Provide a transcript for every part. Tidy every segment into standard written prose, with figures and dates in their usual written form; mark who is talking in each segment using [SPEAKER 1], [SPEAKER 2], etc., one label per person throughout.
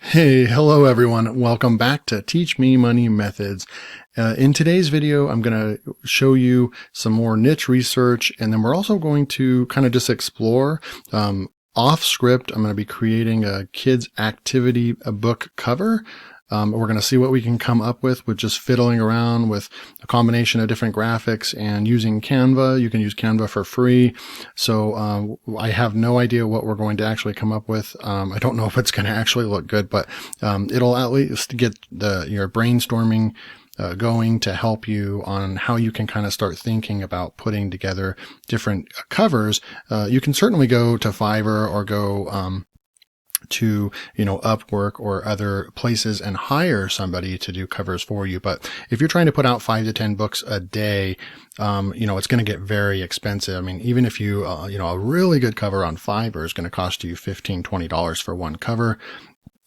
[SPEAKER 1] Hey, hello everyone. Welcome back to Teach Me Money Methods. In today's video, I'm going to show you some more niche research, and then we're also going to kind of just explore off script. I'm going to be creating a kids activity book cover. We're going to see what we can come up with just fiddling around with a combination of different graphics and using Canva. You can use Canva for free. So I have no idea what we're going to actually come up with. I don't know if it's going to actually look good, but it'll at least get your brainstorming going to help you on how you can kind of start thinking about putting together different covers. You can certainly go to Fiverr or go to Upwork or other places and hire somebody to do covers for you. But if you're trying to put out 5 to 10 books a day, it's going to get very expensive. I mean, even if you a really good cover on Fiverr is going to cost you $15-20 for one cover.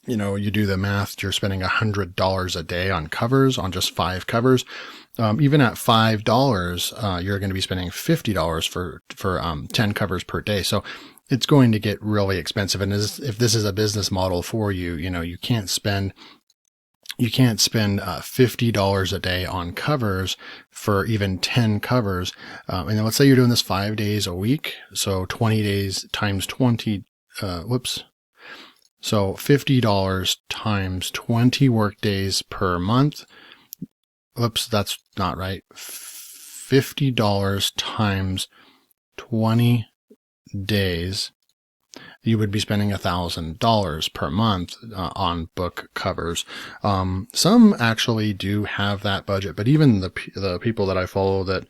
[SPEAKER 1] You do the math, you're spending $100 a day on covers, on just 5 covers. Even at $5, you're going to be spending $50 for 10 covers per day. So it's going to get really expensive. And if this is a business model for you, you can't spend $50 a day on covers for even 10 covers. And then let's say you're doing this 5 days a week. So 20 days times 20, so $50 times 20 work days per month. Whoops, that's not right. $50 times 20 days, you would be spending $1,000 per month on book covers. Some actually do have that budget, but even the people that I follow that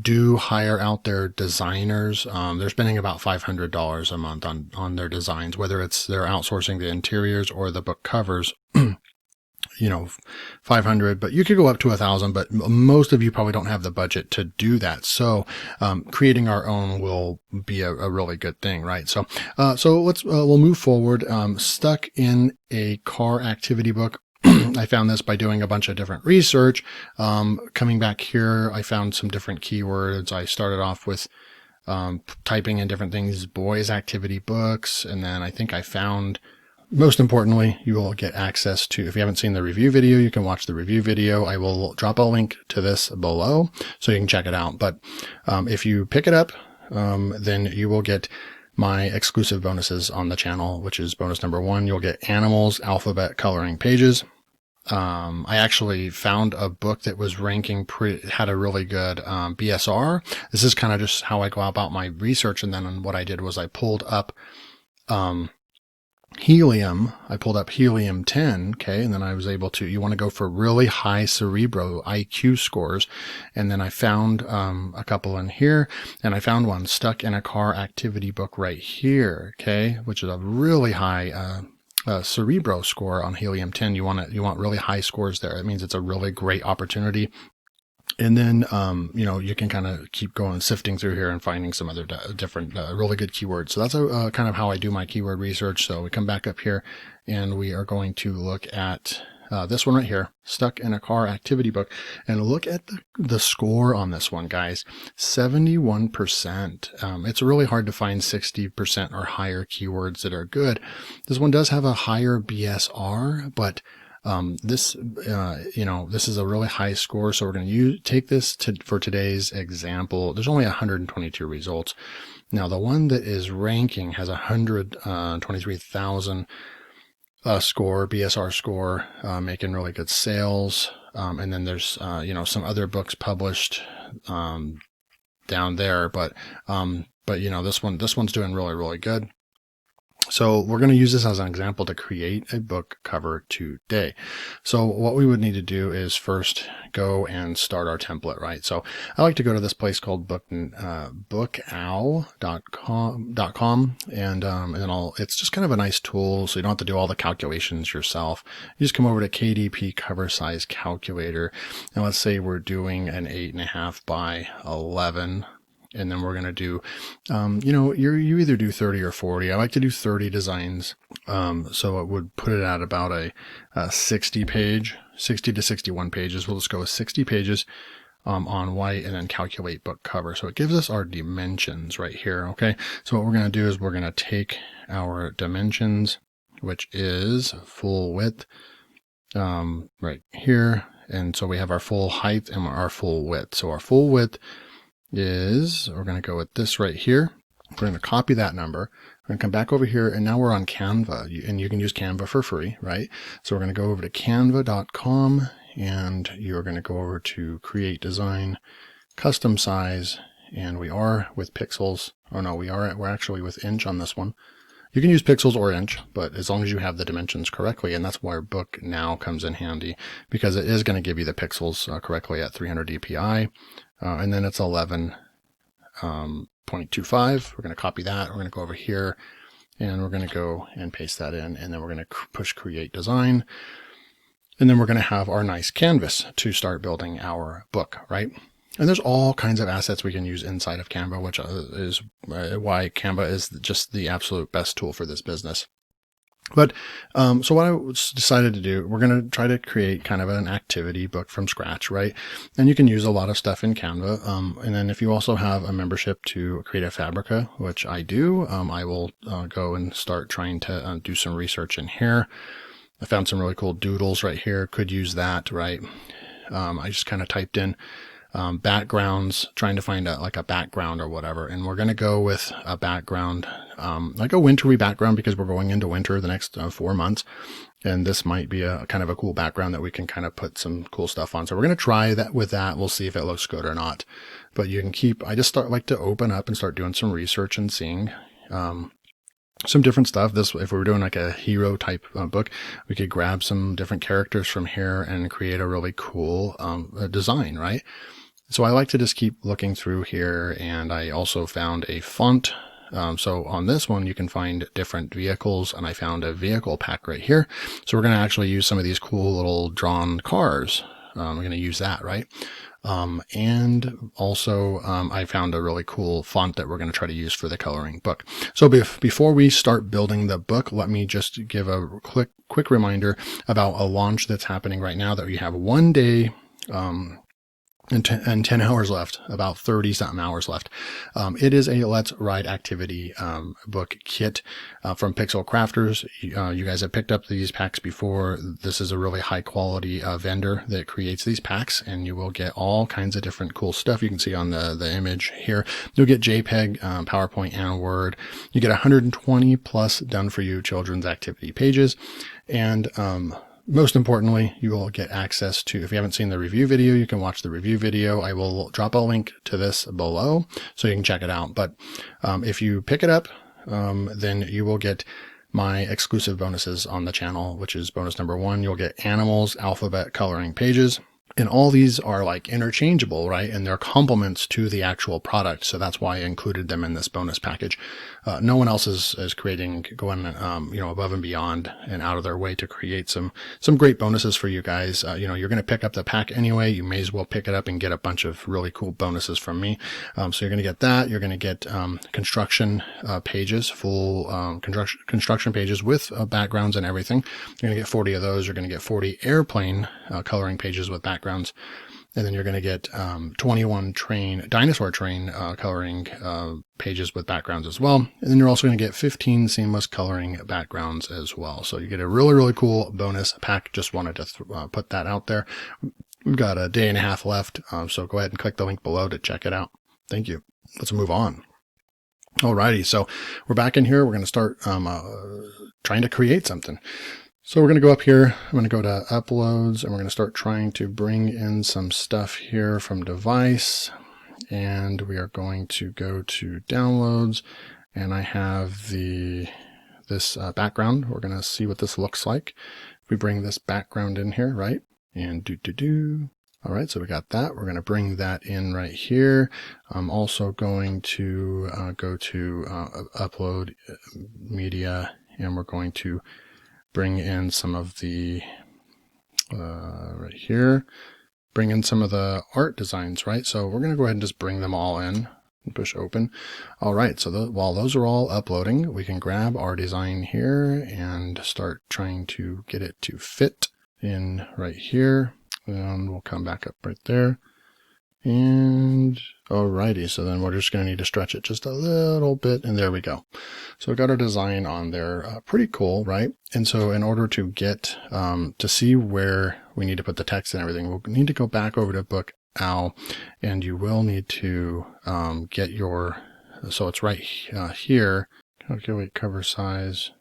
[SPEAKER 1] do hire out their designers, they're spending about $500 a month on their designs, whether it's they're outsourcing the interiors or the book covers. 500, but you could go up to 1,000, but most of you probably don't have the budget to do that. So, creating our own will be a really good thing, right? So we'll move forward. Stuck in a car activity book. I found this by doing a bunch of different research. Coming back here, I found some different keywords. I started off with, typing in different things, boys activity books. And then I think I found, most importantly, you will get access to, if you haven't seen the review video, you can watch the review video. I will drop a link to this below so you can check it out. But if you pick it up, then you will get my exclusive bonuses on the channel, which is bonus number 1. You'll get animals, alphabet coloring pages. I actually found a book that was ranking had a really good BSR. This is kind of just how I go about my research. And then what I did was I pulled up helium. I pulled up helium 10. Okay. And then I was able to, you want to go for really high cerebro IQ scores. And then I found, a couple in here, and I found one stuck in a car activity book right here. Okay. Which is a really high, cerebro score on helium 10. You want really high scores there. It means it's a really great opportunity. And then, you can kind of keep going, sifting through here and finding some other different, really good keywords. So that's kind of how I do my keyword research. So we come back up here and we are going to look at this one right here, stuck in a car activity book, and look at the score on this one, guys. 71%. It's really hard to find 60% or higher keywords that are good. This one does have a higher BSR, but this is a really high score. So we're going to take this for today's example. There's only 122 results. Now, the one that is ranking has 123,000 score, BSR score, making really good sales. And then there's, some other books published, down there, but this one's doing really, really good. So we're going to use this as an example to create a book cover today. So what we would need to do is first go and start our template, right? So I like to go to this place called bookowl.com, and then it's just kind of a nice tool, so you don't have to do all the calculations yourself. You just come over to KDP cover size calculator, and let's say we're doing an 8.5 by 11. And then we're going to do, you either do 30 or 40. I like to do 30 designs. So it would put it at about a 60 to 61 pages. We'll just go with 60 pages. on white, and then calculate book cover. So it gives us our dimensions right here. Okay. So what we're going to do is we're going to take our dimensions, which is full width, right here. And so we have our full height and our full width. So our full width is, we're going to go with this right here. We're going to copy that number. We're going to come back over here, and now we're on Canva, and you can use Canva for free, right? So we're going to go over to canva.com, and you're going to go over to create design, custom size, and we are with pixels. Oh no, we're actually with inch on this one. You can use pixels or inch, but as long as you have the dimensions correctly, and that's why our book now comes in handy, because it is going to give you the pixels correctly at 300 dpi, and then it's 11.25. We're going to copy that. We're going to go over here, and we're going to go and paste that in, and then we're going to push create design, and then we're going to have our nice canvas to start building our book, right? And there's all kinds of assets we can use inside of Canva, which is why Canva is just the absolute best tool for this business. But so what I decided to do, we're going to try to create kind of an activity book from scratch, right? And you can use a lot of stuff in Canva. And then if you also have a membership to Creative Fabrica, which I do, I will go and start trying to do some research in here. I found some really cool doodles right here. Could use that, right? I just kind of typed in backgrounds, trying to find like a background or whatever. And we're going to go with a background, like a wintry background, because we're going into winter the next 4 months. And this might be a kind of a cool background that we can kind of put some cool stuff on. So we're going to try that with that. We'll see if it looks good or not. But you can I just like to open up and start doing some research and seeing, some different stuff. If we were doing like a hero type book, we could grab some different characters from here and create a really cool design, right? So I like to just keep looking through here, and I also found a font. So on this one, you can find different vehicles, and I found a vehicle pack right here. So we're going to actually use some of these cool little drawn cars. We're going to use that, right? And also I found a really cool font that we're going to try to use for the coloring book. So before we start building the book, let me just give a quick reminder about a launch that's happening right now that we have 1 day, and 10 hours left, about 30 something hours left. It is a Let's Ride activity book kit from Pixel Crafters. You guys have picked up these packs before. This is a really high quality vendor that creates these packs, and you will get all kinds of different cool stuff. You can see on the image here, you'll get JPEG, PowerPoint, and Word. You get 120 plus done for you children's activity pages. And most importantly, you will get access to, if you haven't seen the review video, you can watch the review video. I will drop a link to this below so you can check it out. But if you pick it up, then you will get my exclusive bonuses on the channel, which is bonus number 1. You'll get animals, alphabet coloring pages. And all these are like interchangeable, right? And they're complements to the actual product. So that's why I included them in this bonus package. No one else is going above and beyond and out of their way to create some great bonuses for you guys. You're going to pick up the pack anyway. You may as well pick it up and get a bunch of really cool bonuses from me. So you're going to get that. You're going to get construction pages, full construction pages with backgrounds and everything. You're going to get 40 of those. You're going to get 40 airplane coloring pages with backgrounds. And then you're going to get 21 dinosaur train coloring pages with backgrounds as well. And then you're also going to get 15 seamless coloring backgrounds as well. So you get a really, really cool bonus pack. Just wanted to put that out there. We've got a day and a half left. So go ahead and click the link below to check it out. Thank you. Let's move on. Alrighty. So we're back in here. We're going to start trying to create something. So we're going to go up here, I'm going to go to uploads, and we're going to start trying to bring in some stuff here from device. And we are going to go to downloads, and I have this background. We're going to see what this looks like. If we bring this background in here, right? And All right, so we got that. We're going to bring that in right here. I'm also going to go to upload media, and we're going to bring in some of the, right here, bring in some of the art designs, right? So we're going to go ahead and just bring them all in and push open. All right, so while those are all uploading, we can grab our design here and start trying to get it to fit in right here. And we'll come back up right there. And alrighty, so then we're just going to need to stretch it just a little bit, and there we go. So we got our design on there. Pretty cool, right? And so in order to get to see where we need to put the text and everything, we'll need to go back over to Book Owl, and you will need to get your, so it's right here, calculate cover size.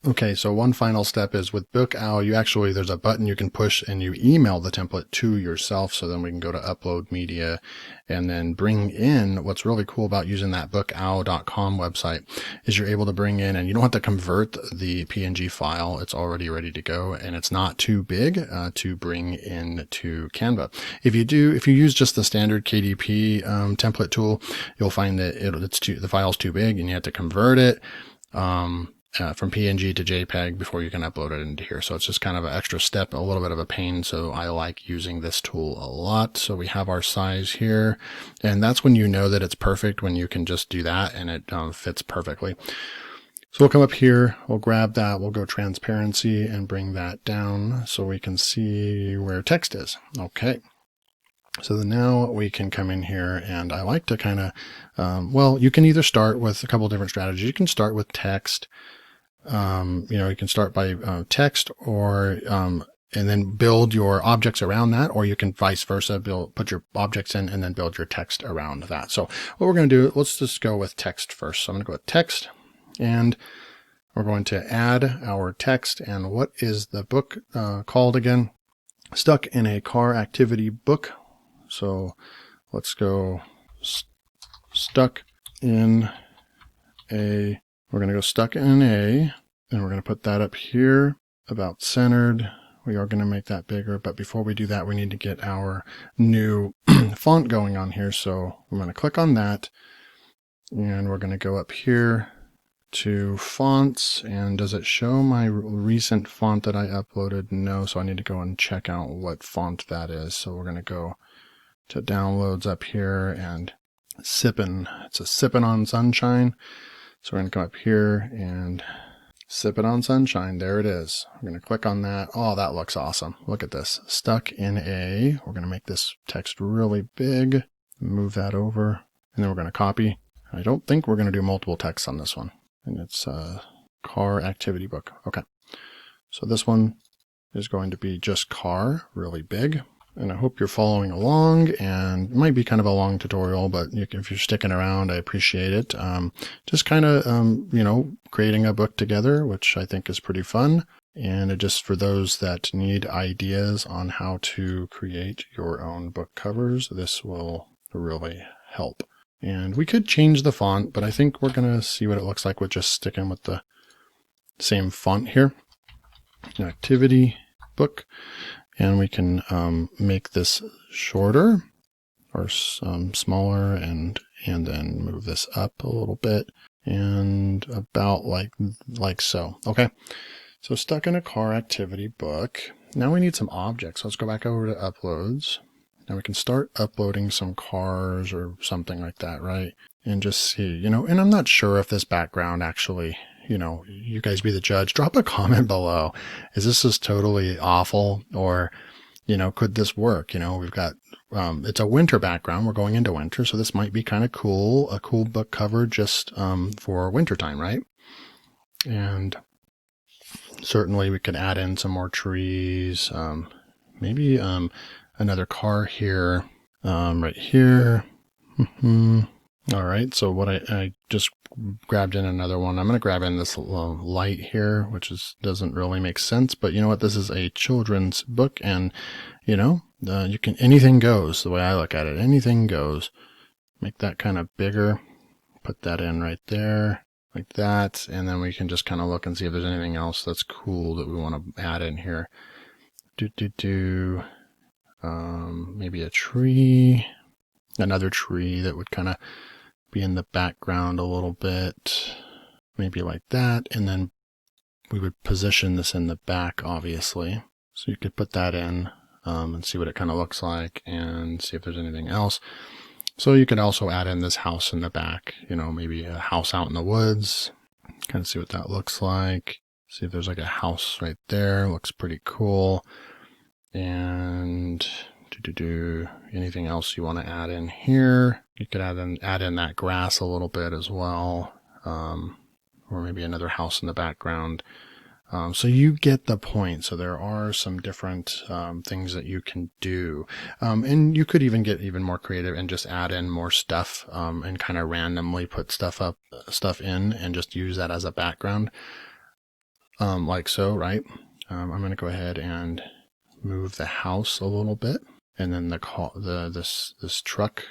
[SPEAKER 1] Okay, so one final step is with Book Owl, there's a button you can push and you email the template to yourself. So then we can go to upload media and then bring in, what's really cool about using that bookowl.com website is you're able to bring in, and you don't have to convert the PNG file. It's already ready to go, and it's not too big to bring into Canva. If you use just the standard KDP template tool, you'll find that the file's too big and you have to convert it. From PNG to JPEG before you can upload it into here. So it's just kind of an extra step, a little bit of a pain. So I like using this tool a lot. So we have our size here, and that's when you know that it's perfect, when you can just do that and it fits perfectly. So we'll come up here, we'll grab that, we'll go transparency and bring that down so we can see where text is. Okay. So then now we can come in here, and I like to kind of, well, you can either start with a couple of different strategies. You can start with text. You can start by text, or and then build your objects around that, or you can vice versa, put your objects in and then build your text around that. So what we're going to do, let's just go with text first. So I'm going to go with text, and we're going to add our text. And what is the book called again? Stuck in a Car Activity Book. So let's go stuck in a, we're going to go stuck in a, and we're going to put that up here, about centered. We are going to make that bigger, but before we do that, we need to get our new font going on here. So I'm going to click on that, and we're going to go up here to fonts. And does it show my recent font that I uploaded? No, so I need to go and check out what font that is. So we're going to go to downloads up here, and it's a Sippin' on Sunshine. So we're going to come up here and Sippin' on Sunshine. There it is. We're going to click on that. Oh, that looks awesome. Look at this. Stuck in a, we're going to make this text really big, move that over, and then we're going to copy. I don't think we're going to do multiple texts on this one. And it's a Car Activity Book. Okay. So this one is going to be just car, really big. And I hope you're following along, and it might be kind of a long tutorial, but if you're sticking around, I appreciate it. Just kind of, creating a book together, which I think is pretty fun. And just for those that need ideas on how to create your own book covers, this will really help. And we could change the font, but I think we're going to see what it looks like with just sticking with the same font here. Activity Book. And we can make this shorter or smaller, and then move this up a little bit, and about like so. Okay, so stuck in a Car Activity Book. Now we need some objects. Let's go back over to uploads. Now we can start uploading some cars or something like that, right? And just see, and I'm not sure if this background actually, you guys be the judge. Drop a comment below. Is this just totally awful, or, could this work? We've got, it's a winter background. We're going into winter, so this might be kind of cool, a cool book cover just for wintertime, right? And certainly we could add in some more trees, maybe another car here, right here. All right, so what I just grabbed in another one. I'm going to grab in this light here, which doesn't really make sense, but you know what? This is a children's book, and you can, anything goes. The way I look at it, anything goes. Make that kind of bigger. Put that in right there, like that, and then we can just kind of look and see if there's anything else that's cool that we want to add in here. Maybe a tree, another tree that would kind of be in the background a little bit, maybe like that. And then we would position this in the back, obviously. So you could put that in and see what it kind of looks like, and see if there's anything else. So you could also add in this house in the back, maybe a house out in the woods, kind of see what that looks like. See if there's like a house right there. Looks pretty cool. And Anything else you want to add in here? You could add in that grass a little bit as well, or maybe another house in the background. So you get the point. So there are some different things that you can do, and you could even get even more creative and just add in more stuff, and kind of randomly put stuff in and just use that as a background, like so, right? I'm going to go ahead and move the house a little bit, and then this truck,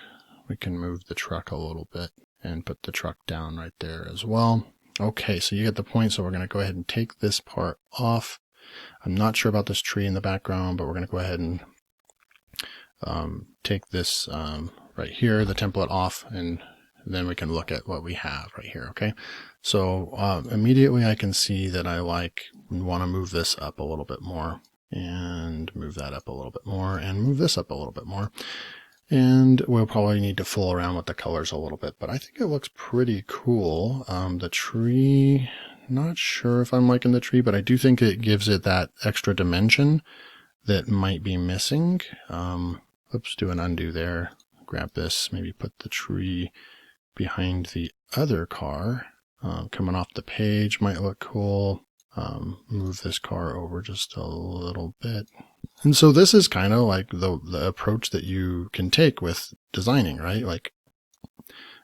[SPEAKER 1] we can move the truck a little bit and put the truck down right there as well. Okay, so you get the point. So we're going to go ahead and take this part off. I'm not sure about this tree in the background, but we're going to go ahead and take this right here, the template off, and then we can look at what we have right here. Okay, so immediately I can see that I want to move this up a little bit more, and move that up a little bit more, and move this up a little bit more. And we'll probably need to fool around with the colors a little bit, but I think it looks pretty cool. The tree, not sure if I'm liking the tree, but I do think it gives it that extra dimension that might be missing. Oops, do an undo there. Grab this, maybe put the tree behind the other car. Coming off the page might look cool. Move this car over just a little bit. And so this is kind of like the approach that you can take with designing, right? Like,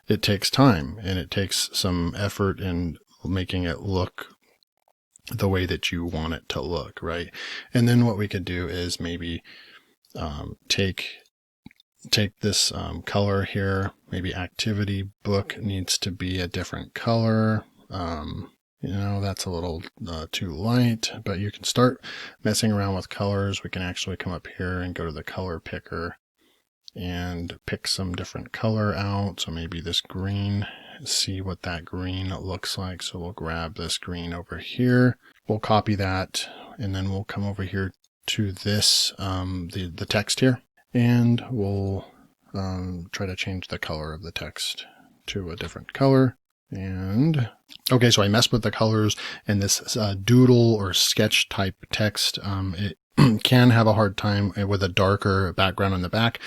[SPEAKER 1] it takes time and it takes some effort in making it look the way that you want it to look, right? And then what we could do is maybe take this color here. Maybe activity book needs to be a different color. You know, that's a little too light, but you can start messing around with colors. We can actually come up here and go to the color picker and pick some different color out. So maybe this green, see what that green looks like. So we'll grab this green over here. We'll copy that, and then we'll come over here to this, the text here, and we'll try to change the color of the text to a different color. And okay, so I messed with the colors, and this doodle or sketch type text, it can have a hard time with a darker background in the back,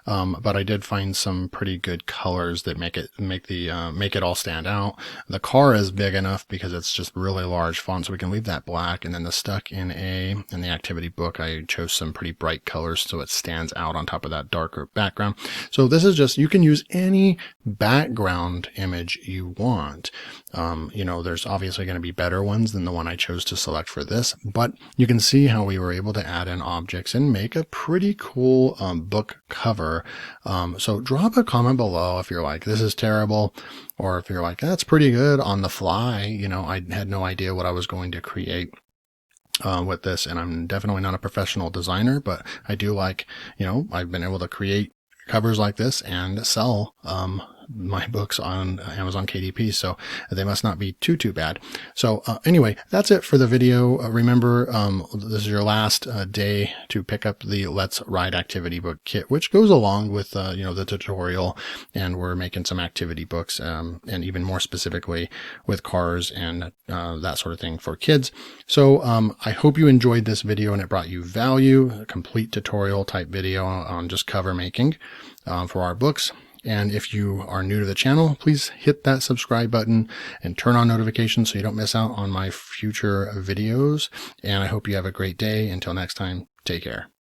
[SPEAKER 1] but I did find some pretty good colors that make it all stand out. The car is big enough because it's just really large font, so we can leave that black. And then the stuck in the activity book, I chose some pretty bright colors so it stands out on top of that darker background. So this is just, you can use any background image you want. You know, there's obviously going to be better ones than the one I chose to select for this, but you can see how we were able to add in objects and make a pretty cool book cover. So drop a comment below if you're like, this is terrible, or if you're like, that's pretty good on the fly. You know, I had no idea what I was going to create with this, and I'm definitely not a professional designer, but I do like, you know, I've been able to create covers like this and sell my books on Amazon KDP, so they must not be too bad. So anyway, that's it for the video. Remember, this is your last day to pick up the Let's Ride activity book kit, which goes along with you know, the tutorial, and we're making some activity books, and even more specifically with cars and that sort of thing for kids. So I hope you enjoyed this video and it brought you value, a complete tutorial type video on just cover making for our books. And if you are new to the channel, please hit that subscribe button and turn on notifications so you don't miss out on my future videos. And I hope you have a great day. Until next time, take care.